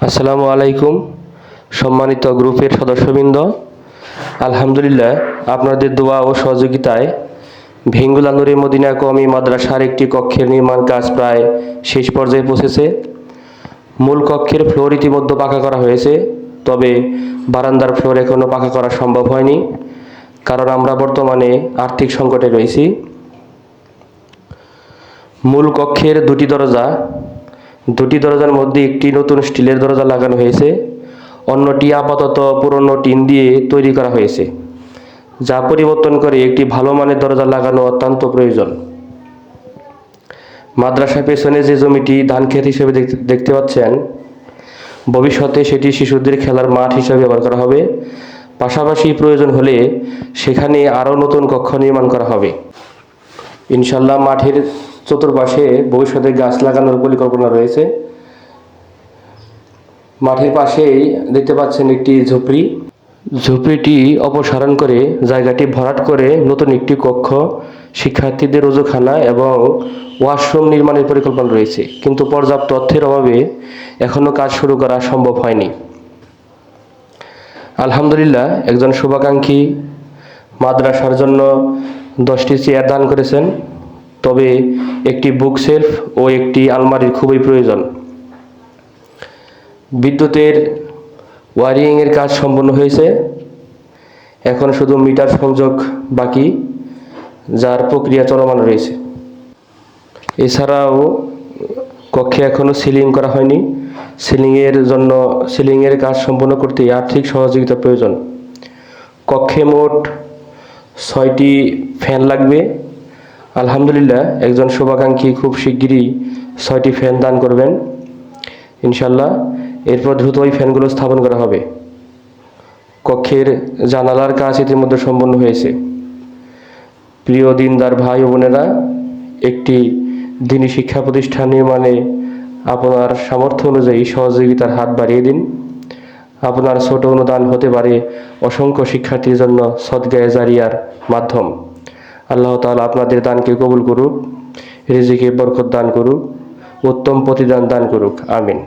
আসসালামু আলাইকুম সম্মানিত গ্রুপের সদস্যবৃন্দ, আলহামদুলিল্লাহ আপনাদের দোয়া ও সহযোগিতায় ভেঙ্গুলা নূরে মদিনা কওমি মাদ্রাসার একটি কক্ষের নির্মাণ কাজ প্রায় শেষ পর্যায়ে পৌঁছেছে। মূল কক্ষের ফ্লোর ইতিমধ্যে পাকা করা হয়েছে, তবে বারান্দার ফ্লোর এখনও পাকা করা সম্ভব হয়নি, কারণ আমরা বর্তমানে আর্থিক সংকটে রয়েছি। মূল কক্ষের দুটি দরজার মধ্যে একটি নতুন স্টিলের দরজা লাগানো হয়েছে, অন্যটি আপাতত পুরনো টিন দিয়ে তৈরি করা হয়েছে, যা পরিবর্তন করে একটি ভালো মানের দরজা লাগানো অত্যন্ত প্রয়োজন। মাদ্রাসার পেছনে যে জমিটি ধান ক্ষেত হিসেবে দেখতে পাচ্ছেন, ভবিষ্যতে সেটি শিশুদের খেলার মাঠ হিসেবে ব্যবহার করা হবে। পাশাপাশি প্রয়োজন হলে সেখানে আরও নতুন কক্ষ নির্মাণ করা হবে। ইনশাল্লাহ মাঠের চতুর্পাশে ভবিষ্যতে গাছ লাগানোর পরিকল্পনা রয়েছে। মাঠের পাশেই দেখতে পাচ্ছেন একটি ঝুপড়িটি অপসারণ করে জায়গাটি ভরাট করে নতুন একটি কক্ষ, শিক্ষার্থীদের ওযুখানা এবং ওয়াশরুম নির্মাণের পরিকল্পনা রয়েছে, কিন্তু পর্যাপ্ত অর্থের অভাবে এখনও কাজ শুরু করা সম্ভব হয়নি। আলহামদুলিল্লাহ একজন শুভাকাঙ্ক্ষী মাদ্রাসার জন্য 10টি চেয়ার দান করেছেন, তবে একটি বুক শেলফ ও একটি আলমারির খুবই প্রয়োজন। বিদ্যুতের ওয়ারিংয়ের কাজ সম্পন্ন হয়েছে, এখন শুধু মিটার সংযোগ বাকি, যার প্রক্রিয়া চলমান রয়েছে। এছাড়াও কক্ষে এখনও সিলিং করা হয়নি। সিলিংয়ের কাজ সম্পন্ন করতে আর্থিক সহযোগিতা প্রয়োজন। কক্ষে মোট 6টি ফ্যান লাগবে। আলহামদুলিল্লাহ একজন শুভাকাঙ্ক্ষী খুব শিগগিরই 6টি ফ্যান দান করবেন ইনশাল্লাহ। এরপর দ্রুত ওই ফ্যানগুলো স্থাপন করা হবে। কক্ষের জানালার কাজ ইতিমধ্যে সম্পন্ন হয়েছে। প্রিয় দিনদার ভাই ও বোনেরা, একটি দ্বীনি শিক্ষা প্রতিষ্ঠান নির্মাণে আপনার সামর্থ্য অনুযায়ী সহযোগিতার হাত বাড়িয়ে দিন। আপনার ছোট অনুদান হতে পারে অসংখ্য শিক্ষার্থীর জন্য সদকায়ে জারিয়ার মাধ্যম। আল্লাহ তাআলা আপনাদের দানকে কবুল করুক, রিজিকে বরকত দান করুক, উত্তম প্রতিদান দান করুক, আমিন।